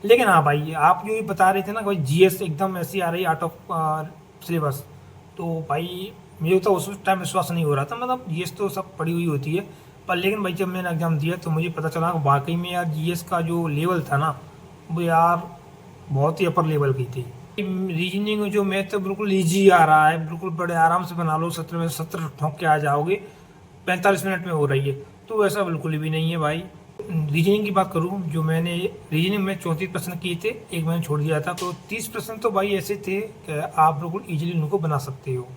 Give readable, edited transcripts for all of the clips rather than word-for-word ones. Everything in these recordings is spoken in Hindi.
लेकिन हाँ भाई, आप जो ये बता रहे थे ना भाई जीएस एकदम ऐसी आ रही आउट ऑफ सिलेबस, तो भाई मुझे तो उस टाइम विश्वास नहीं हो रहा था। मतलब जीएस तो सब पढ़ी हुई होती है, पर लेकिन भाई जब मैंने एग्ज़ाम दिया तो मुझे पता चला कि वाकई में यार जीएस का जो लेवल था ना, वो यार बहुत ही अपर लेवल की थी। रीजनिंग जो मैथ तो बिल्कुल ईजी आ रहा है, बिल्कुल बड़े आराम से बना लो, 17 में 17 ठोक के आ जाओगे, 45 मिनट में हो रही है। तो वैसा बिल्कुल भी नहीं है भाई। रीजनिंग की बात करूं, जो मैंने रीजनिंग में 34 प्रश्न किए थे, एक मैंने छोड़ दिया था, तो 30 प्रश्न तो भाई ऐसे थे कि आप बिल्कुल इजीली उनको बना सकते हो।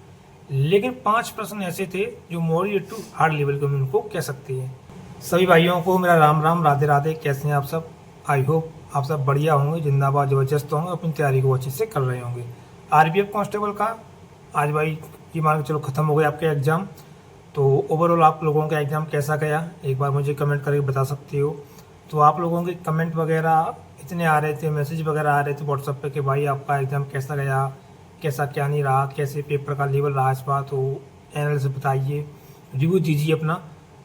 लेकिन 5 प्रश्न ऐसे थे जो मॉडरेट टू हार्ड लेवल के उनको कह सकते हैं। सभी भाइयों को मेरा राम राम, राधे राधे। कैसे हैं आप सब? आई होप आप सब बढ़िया होंगे, जिंदाबाद जबरदस्त होंगे, अपनी तैयारी को अच्छे से कर रहे होंगे। आरपीएफ कांस्टेबल का आज भाई ये मान के चलो खत्म हो गया आपका एग्जाम। तो ओवरऑल आप लोगों का एग्ज़ाम कैसा गया, एक बार मुझे कमेंट करके बता सकते हो। तो आप लोगों के कमेंट वगैरह इतने आ रहे थे, मैसेज वगैरह आ रहे थे व्हाट्सएप पे कि भाई आपका एग्ज़ाम कैसा गया, कैसा क्या नहीं रहा, कैसे पेपर का लेवल रहा इस बार, तो एनालिसिस बताइए, रिव्यू दीजिए अपना।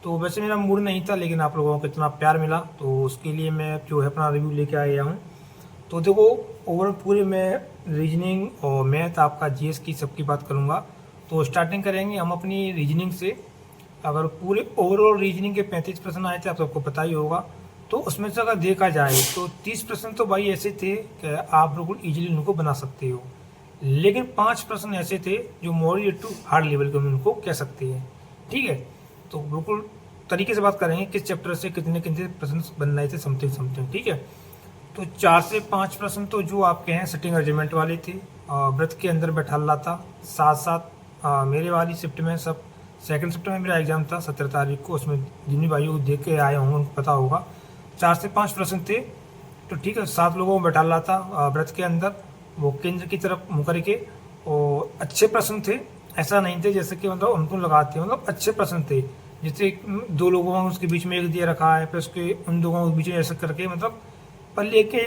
तो वैसे मेरा मूड नहीं था, लेकिन आप लोगों को इतना प्यार मिला तो उसके लिए मैं जो है अपना रिव्यू लेके आया हूँ। तो देखो, ओवरऑल पूरे मैं रीजनिंग और मैथ आपका जीएस की सबकी बात करूँगा। तो स्टार्टिंग करेंगे हम अपनी रीजनिंग से। अगर पूरे ओवरऑल रीजनिंग के 35 प्रश्न आए थे, आप सबको पता ही होगा। तो उसमें से अगर देखा जाए तो 30 प्रश्न तो भाई ऐसे थे कि आप बिल्कुल ईजिली उनको बना सकते हो। लेकिन 5 प्रश्न ऐसे थे जो मॉडरेट टू हार्ड लेवल के उनको कह सकते हैं। ठीक है, तो बिल्कुल तरीके से बात करेंगे किस चैप्टर से कितने कितने प्रश्न बन रहे थे, समथिंग समथिंग। ठीक है, तो 4 से 5 प्रश्न तो जो आपके हैं सिटिंग अरेंजमेंट वाले थे, व्रत के अंदर बैठा ला था। साथ साथ मेरे वाली शिफ्ट में सब सेकंड शिफ्ट में मेरा एग्जाम था 17 तारीख को, उसमें जिन भाइयों को देख के आए होंगे उनको पता होगा। 4 से 5 प्रश्न थे। तो ठीक है, 7 लोगों को बैठा ला था व्रत के अंदर, वो केंद्र की तरफ मुँह करके। और अच्छे प्रश्न थे, ऐसा नहीं थे जैसे कि मतलब उनको लगाते, मतलब अच्छे प्रश्न थे। जैसे 2 लोगों को उसके बीच में एक दिया रखा है, फिर उसके उन लोगों के बीच में ऐसा करके, मतलब पर लेके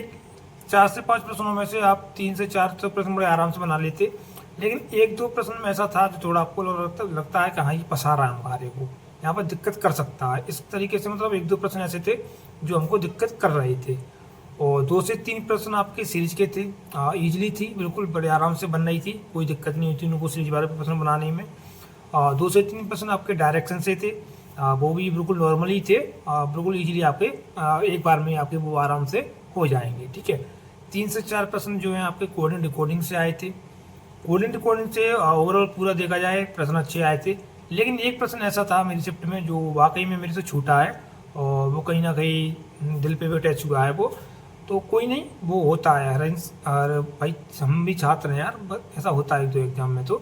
4 से 5 प्रश्नों में से आप 3 से 4 तो प्रश्न बड़े आराम से बना लेते। लेकिन 1-2 प्रश्न में ऐसा था जो थोड़ा आपको लगता है कि हाँ ये फंसा रहा है हम कार्य को, यहाँ पर दिक्कत कर सकता है, इस तरीके से मतलब 1-2 प्रश्न ऐसे थे जो हमको दिक्कत कर रहे थे। और 2 से 3 प्रश्न आपके सीरीज के थे, ईजिली थी, बिल्कुल बड़े आराम से बन रही थी, कोई दिक्कत नहीं हुई थी उनको सीरीज वाले प्रश्न बनाने में। 2 से 3 प्रश्न आपके डायरेक्शन से थे, वो भी बिल्कुल नॉर्मली थे, बिल्कुल ईजिली आपके एक बार में आपके वो आराम से हो जाएंगे। ठीक है, 3 से 4 प्रश्न जो हैं आपके कोडिंग डिकोडिंग से आए थे। कोडिंग डिकोडिंग से ओवरऑल पूरा देखा जाए प्रश्न अच्छे आए थे। लेकिन एक प्रश्न ऐसा था मेरी शिफ्ट में जो वाकई में मेरे से छूटा है, और वो कहीं ना कहीं दिल पे भी अटैच हुआ है वो। तो कोई नहीं, वो होता है हर भाई, हम भी छात्र हैं यार, ऐसा होता है 1-2 एग्जाम में। तो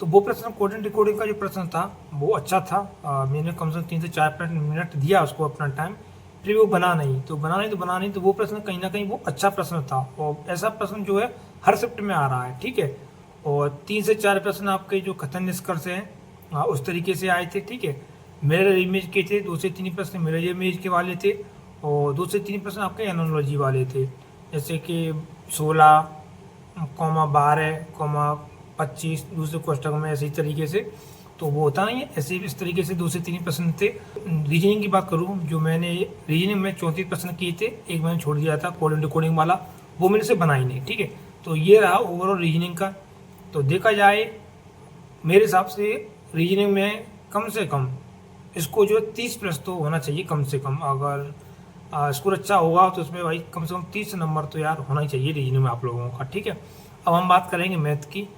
वो प्रश्न कोडिंग डिकोडिंग का जो प्रश्न था वो अच्छा था। मैंने कम से कम 3 से 4 मिनट दिया उसको अपना टाइम, फिर वो बना नहीं तो वो प्रश्न कहीं ना कहीं वो अच्छा प्रश्न था। और ऐसा प्रश्न जो है हर शिफ्ट में आ रहा है। ठीक है, और 3 से 4 प्रश्न आपके जो कथन निष्कर्ष हैं उस तरीके से आए थे। ठीक है, मिरर इमेज के थे, 2 से 3 प्रश्न मिरर इमेज के वाले थे, और 2 से 3 प्रश्न आपके एनालॉजी वाले थे, जैसे कि 16,12,25 दूसरे कोष्टक में ऐसे ही तरीके से। तो वो होता नहीं है, ऐसे इस तरीके से 2 से 3 प्रश्न थे। रीजनिंग की बात करूँ, जो मैंने रीजनिंग में 34 प्रश्न किए थे, एक मैंने छोड़ दिया था कोडिंग डिकोडिंग वाला, वो मेरे से बना ही नहीं। ठीक है, तो ये रहा ओवरऑल रीजनिंग का। तो देखा जाए मेरे हिसाब से रीजनिंग में कम से कम इसको जो 30 प्लस तो होना चाहिए कम से कम। अगर स्कोर अच्छा होगा तो इसमें भाई कम से कम 30 नंबर तो यार होना ही चाहिए रीजनिंग में आप लोगों का। ठीक है, अब हम बात करेंगे मैथ की।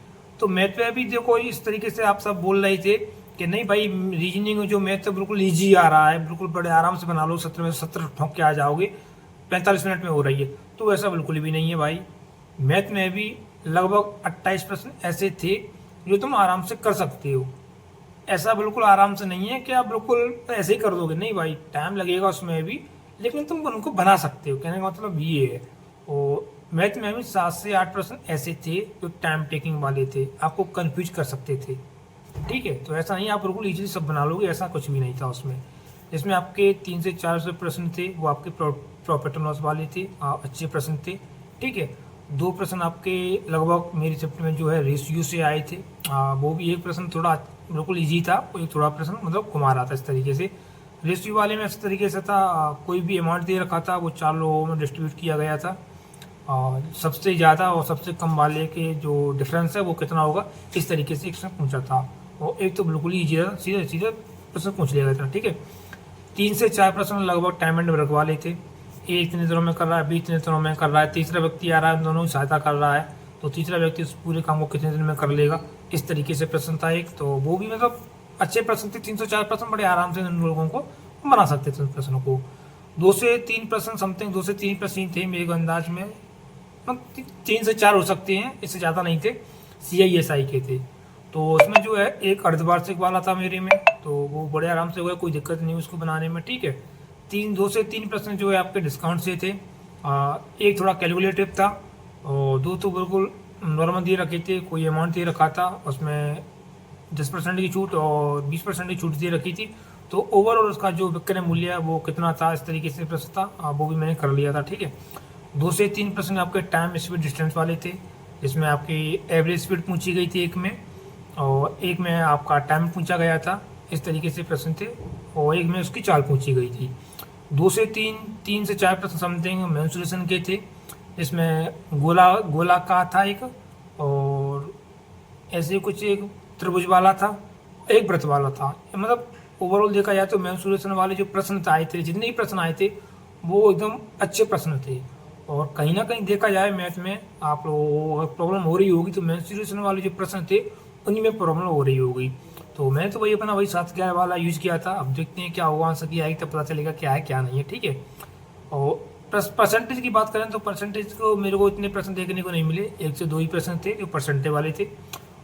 तो मैथ पे भी देखो इस तरीके से आप सब बोल रहे थे कि नहीं भाई रीजनिंग जो मैथ तो बिल्कुल ईजी आ रहा है, बिल्कुल बड़े आराम से बना लो, 17 में 17 ठोक के आ जाओगे, 45 मिनट में हो रही है। तो ऐसा बिल्कुल भी नहीं है भाई। मैथ में भी लगभग 28 प्रश्न ऐसे थे जो तुम आराम से कर सकते हो। ऐसा बिल्कुल आराम से नहीं है कि आप बिल्कुल ऐसे ही कर दोगे, नहीं भाई, टाइम लगेगा उसमें भी, लेकिन तुम उनको बना सकते हो, कहने का मतलब ये है। और मैथ में भी 7 से 8 प्रश्न ऐसे थे जो टाइम टेकिंग वाले थे, आपको कंफ्यूज कर सकते थे। ठीक है, तो ऐसा नहीं आप बिल्कुल इजीली सब बना लोगे, ऐसा कुछ भी नहीं था उसमें। इसमें आपके 3 से 4 प्रश्न थे वो आपके प्रॉफिट एंड लॉस वाले थे, अच्छे प्रश्न थे। ठीक है, 2 प्रश्न आपके लगभग मेरी शिफ्ट में जो है रेशियो से आए थे, वो भी एक प्रश्न थोड़ा बिल्कुल ईजी था, कोई थोड़ा प्रश्न मतलब घुमा रहा था इस तरीके से। रेशियो वाले में इस तरीके से था, कोई भी अमाउंट दे रखा था, वो 4 लोगों में डिस्ट्रीब्यूट किया गया था। सबसे ज़्यादा और सबसे कम वाले के जो डिफरेंस है वो कितना होगा, इस तरीके से एक प्रश्न पूछा था। और एक तो बिल्कुल ही ईजी था, सीधे सीधे प्रश्न पूछ लिया गया था, ठीक है। 3 से 4 प्रश्न लगभग टाइम एंड वर्क वाले थे। ए इतने दिनों में कर रहा है, बी इतने दिनों में कर रहा है, तीसरा व्यक्ति आ रहा है, दोनों ही सहायता कर रहा है, तो तीसरा व्यक्ति उस पूरे काम को कितने दिन में कर लेगा, इस तरीके से प्रश्न था एक। तो वो भी मतलब अच्छे प्रश्न थे, 304 प्रश्न बड़े आराम से उन लोगों को बना सकते थे उन प्रश्नों को। 2 से 3 प्रश्न समथिंग 2 से 3 प्रश्न ही थे मेरे अंदाज में, 3 से 4 हो सकते हैं, इससे ज़्यादा नहीं थे, CISI के थे। तो उसमें जो है एक अर्धवार्षिक वाला था मेरे में, तो वो बड़े आराम से हुआ, कोई दिक्कत नहीं उसको बनाने में, ठीक है। 2 से 3 प्रश्न जो है आपके डिस्काउंट से थे। एक थोड़ा कैलकुलेटिव था और 2 तो बिल्कुल नॉर्मल दे रखे थे, कोई अमाउंट दे रखा था, उसमें 10% की छूट और 20% की छूट दे रखी थी। तो ओवरऑल उसका जो विक्रय मूल्य है वो कितना था, इस तरीके से प्रश्न था, वो भी मैंने कर लिया था, ठीक है। 2 से 3 प्रश्न आपके टाइम स्पीड डिस्टेंस वाले थे, जिसमें आपकी एवरेज स्पीड पूछी गई थी एक में, और एक में आपका टाइम पूछा गया था, इस तरीके से प्रश्न थे, और एक में उसकी चाल पूछी गई थी। 2 से 3 से 4 प्रश्न समथिंग मेंसुरेशन के थे, जिसमें गोला का था एक, और ऐसे कुछ एक त्रिभुज वाला था, एक वृत्त वाला था। मतलब ओवरऑल देखा जाए तो मेंसुरेशन वाले जो प्रश्न आए थे, जितने भी प्रश्न आए थे वो एकदम अच्छे प्रश्न थे। और कहीं ना कहीं देखा जाए मैथ में आप लोगों को अगर प्रॉब्लम हो रही होगी तो मेंसुरेशन वाले जो प्रश्न थे उन्हीं में प्रॉब्लम हो रही होगी। तो मैं तो वही अपना वही 711 वाला यूज किया था। अब देखते हैं क्या होगा, आंसर की आएगी तब पता चलेगा क्या है क्या नहीं है, ठीक है। और परसेंटेज की बात करें तो परसेंटेज को मेरे को इतने प्रश्न देखने को नहीं मिले, 1 से 2 ही प्रश्न थे जो परसेंटेज वाले थे।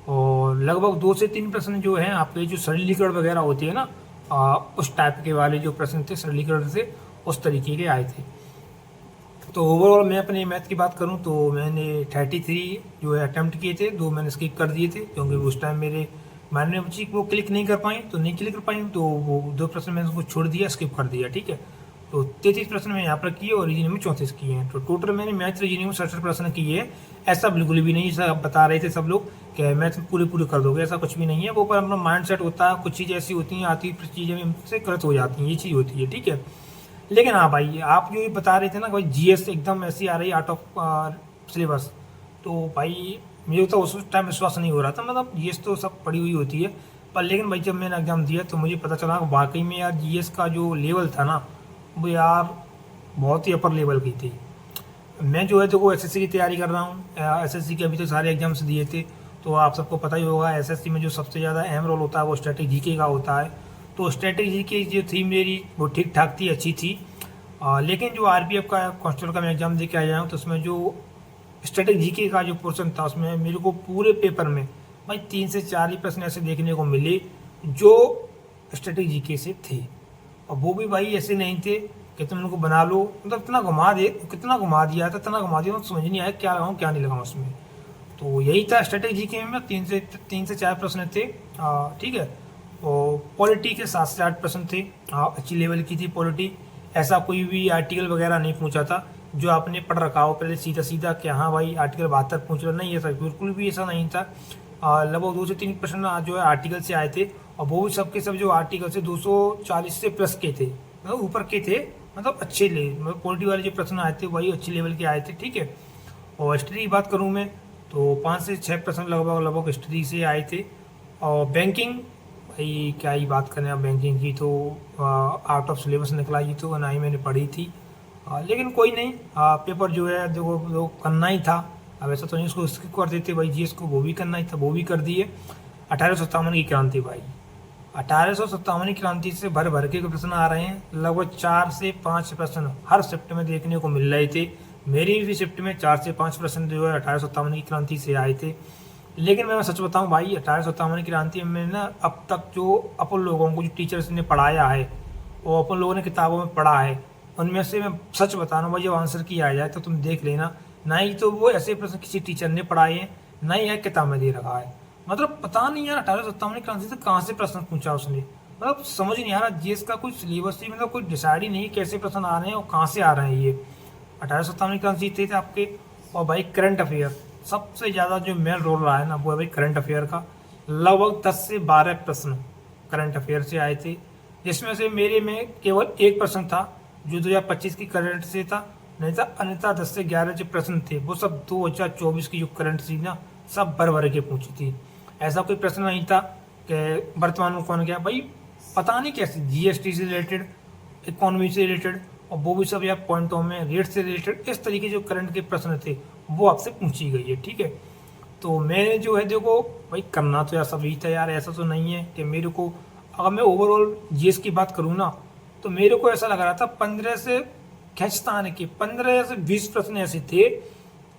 और लगभग 2 से 3 प्रश्न जो हैं आपके जो सरलीकरण वगैरह होती है ना, उस टाइप के वाले जो प्रश्न थे सरलीकरण से उस तरीके के आए थे। तो ओवरऑल मैं अपने मैथ की बात करूं तो मैंने 33 जो है अटैम्प्ट किए थे, 2 मैंने स्किप कर दिए थे क्योंकि उस टाइम मेरे माइंड में बच्ची वो क्लिक नहीं कर पाई, तो नहीं क्लिक कर पाई, तो वो 2 प्रश्न मैंने उसको छोड़ दिया, स्किप कर दिया, ठीक है। तो 33 प्रश्न मैंने यहाँ पर किए और रीजनिंग में 34 किए हैं। तो टोटल मैंने मैथ रीजनिंग में 67 प्रश्न किए हैं। ऐसा बिल्कुल भी नहीं, ऐसा बता रहे थे सब लोग कि मैथ में पूरे कर दोगे, ऐसा कुछ भी नहीं है। वो पर अपना माइंड सेट होता है, कुछ चीज़ें ऐसी होती हैं, आती चीज़ें हमसे गलत हो जाती हैं, ये चीज़ होती है, ठीक है। लेकिन हाँ भाई, आप जो ये बता रहे थे ना भाई GS एकदम ऐसी आ रही आउट ऑफ सिलेबस, तो भाई मुझे तो उस टाइम विश्वास नहीं हो रहा था। मतलब GS तो सब पड़ी हुई होती है, पर लेकिन भाई जब मैंने एग्ज़ाम दिया तो मुझे पता चला वाकई में यार GS का जो लेवल था ना वो यार बहुत ही अपर लेवल की थी। मैं जो है तो वो SSC की तैयारी कर रहा हूँ। SSC के अभी तो सारे एग्जाम्स दिए थे, तो आप सबको पता ही होगा SSC में जो सबसे ज़्यादा अहम रोल होता है वो स्टैटिक जीके का होता है। तो स्टैटिक जीके जो थी मेरी वो ठीक ठाक थी, अच्छी थी। लेकिन जो RPF का कांस्टेबल का मैं एग्ज़ाम दे के आया हूँ तो उसमें जो स्टैटिक जीके का जो पोर्शन था उसमें मेरे को पूरे पेपर में भाई 3 से 4 ही प्रश्न ऐसे देखने को मिले जो स्टैटिक जीके से थे, और वो भी भाई ऐसे नहीं थे कि तुम उनको बना लो। मतलब कितना घुमा दिया था, इतना घुमा दिया, समझ नहीं आया क्या लगाऊँ क्या नहीं लगाऊँ उसमें। तो यही था स्टैटिक जीके में 3 से 4 प्रश्न थे, ठीक है। और पॉलिटी के 7 से 8 प्रश्न थे, अच्छी लेवल की थी पॉलिटी। ऐसा कोई भी आर्टिकल वगैरह नहीं पूछा था जो आपने पढ़ रखा हो पहले सीधा सीधा कि हाँ भाई आर्टिकल 72 पूछ रहा, नहीं ऐसा बिल्कुल भी ऐसा नहीं था। लगभग 2 से 3 प्रश्न जो है आर्टिकल से आए थे, और वो भी सबके सब जो आर्टिकल से 240 से प्लस के थे, मतलब ऊपर के थे, मतलब अच्छे मतलब पॉलिटी वाले जो प्रश्न आए थे वही अच्छे लेवल के आए थे, ठीक है। और हिस्ट्री की बात करूँ मैं तो 5 से 6 प्रश्न लगभग हिस्ट्री से आए थे। और बैंकिंग भाई क्या ही बात करें, अब बैंकिंग की तो आउट ऑफ सिलेबस निकला ही, तो ना ही मैंने पढ़ी थी। लेकिन कोई नहीं, पेपर जो है देखो करना ही था। अब ऐसा तो नहीं उसको स्किप कर देते भाई, GS को वो भी करना ही था, वो भी कर दिए। 1857 की क्रांति भाई, 1857 की क्रांति से भर के प्रश्न आ रहे हैं। लगभग 4 से 5 प्रश्न हर शिफ्ट में देखने को मिल रहे थे। मेरी भी शिफ्ट में 4 से 5 प्रश्न जो है 1857 की क्रांति से आए थे। लेकिन मैं सच बताऊं भाई, 1857 की क्रांति में ना अब तक जो अपन लोगों को जो टीचर्स ने पढ़ाया है, वो अपन लोगों ने किताबों में पढ़ा है, उनमें से मैं सच बता रहा हूँ भाई, जब आंसर किया आ जाए तो तुम देख लेना, ना ही तो वो ऐसे प्रश्न किसी टीचर ने पढ़ाए हैं, ना ही किताब में दे रखा है। मतलब पता नहीं यार 1857 की क्रांति से कहाँ से प्रश्न पूछा उसने, मतलब समझ नहीं आ रहा। GS का कोई सिलेबस ही मतलब कोई डिसाइड ही नहीं कैसे प्रश्न आ रहे हैं और कहाँ से आ रहे हैं ये। 1857 की क्रांति थे आपके। और भाई करंट अफेयर सबसे ज़्यादा जो मेन रोल रहा है ना वो है भाई करंट अफेयर का। लगभग 10 से 12 प्रश्न करंट अफेयर से आए थे, जिसमें से मेरे में केवल एक प्रश्न था जो 2025 की करंट से था, नहीं तो अन्यथा 10 से 11 जो प्रश्न थे वो सब 2024 की जो करंट थी ना, सब भर भर के पूछी थी। ऐसा कोई प्रश्न नहीं था कि वर्तमान में कौन गया भाई, पता नहीं कैसे जीएसटी से रिलेटेड, इकोनॉमी से रिलेटेड, और वो भी सब यार पॉइंटों में, रेट से रिलेटेड, इस तरीके जो करंट के प्रश्न थे वो आपसे पूछी गई है, ठीक है। तो मैंने जो है देखो भाई करना तो यार सब यही था यार, ऐसा तो नहीं है कि मेरे को, अगर मैं ओवरऑल जीएस की बात करूँ ना, तो मेरे को ऐसा लग रहा था 15 से खींचता आने के 15 से 20 प्रश्न ऐसे थे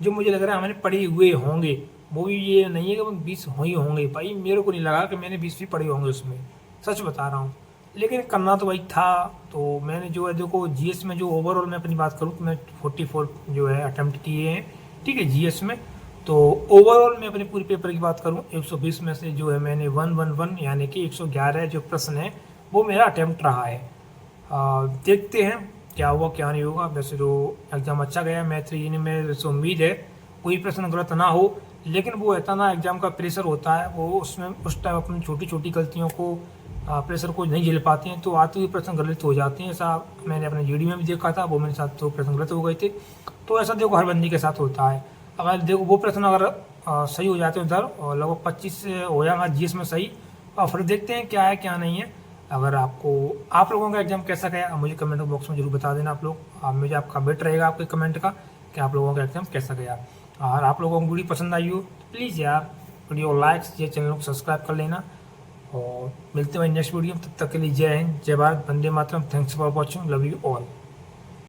जो मुझे लग रहा है मैंने पढ़े हुए होंगे। वो भी ये नहीं है कि वो 20 ही होंगे भाई, मेरे को नहीं लगा कि मैंने 20 भी पढ़े होंगे उसमें, सच बता रहा हूँ। लेकिन करना तो भाई था, तो मैंने जो है देखो जीएस में जो ओवरऑल मैं अपनी बात करूँ तो मैं 44 जो है अटेम्प्ट किए हैं, ठीक है, जीएस में। तो ओवरऑल मैं अपने पूरे पेपर की बात करूँ 120 में से जो है मैंने 111 यानी कि 111 जो प्रश्न है वो मेरा अटेम्प्ट रहा है। देखते हैं क्या हुआ क्या नहीं होगा। वैसे तो एग्ज़ाम अच्छा गया, मैथ रीजनिंग में से उम्मीद है कोई प्रश्न गलत ना हो, लेकिन वो रहता ना एग्ज़ाम का प्रेशर होता है, वो उसमें उस टाइम अपनी छोटी छोटी गलतियों को, प्रेशर को नहीं झेल पाते हैं, तो आते हुए प्रश्न गलत हो जाते हैं। ऐसा मैंने अपने जीडी में भी देखा था, वो मेरे साथ तो प्रश्न गलत हो गए थे। तो ऐसा देखो हर बंदी के साथ होता है। अगर देखो वो प्रश्न अगर सही हो जाते हैं उधर, और लगभग 25 हो जाएगा जीएस में सही, और फिर देखते हैं क्या है क्या नहीं है। अगर आपको, आप लोगों का एग्जाम कैसा गया मुझे कमेंट बॉक्स में जरूर बता देना आप लोग। मुझे आपका वेट रहेगा आपके कमेंट का कि आप लोगों का एग्जाम कैसा गया। और आप लोगों को वीडियो पसंद आई हो तो प्लीज़ यार वीडियो लाइक, ये चैनल को सब्सक्राइब कर लेना, और मिलते हैं नेक्स्ट वीडियो। तब तक के लिए जय हिंद, जय भारत, वंदे मातरम। Thanks for watching, love you all.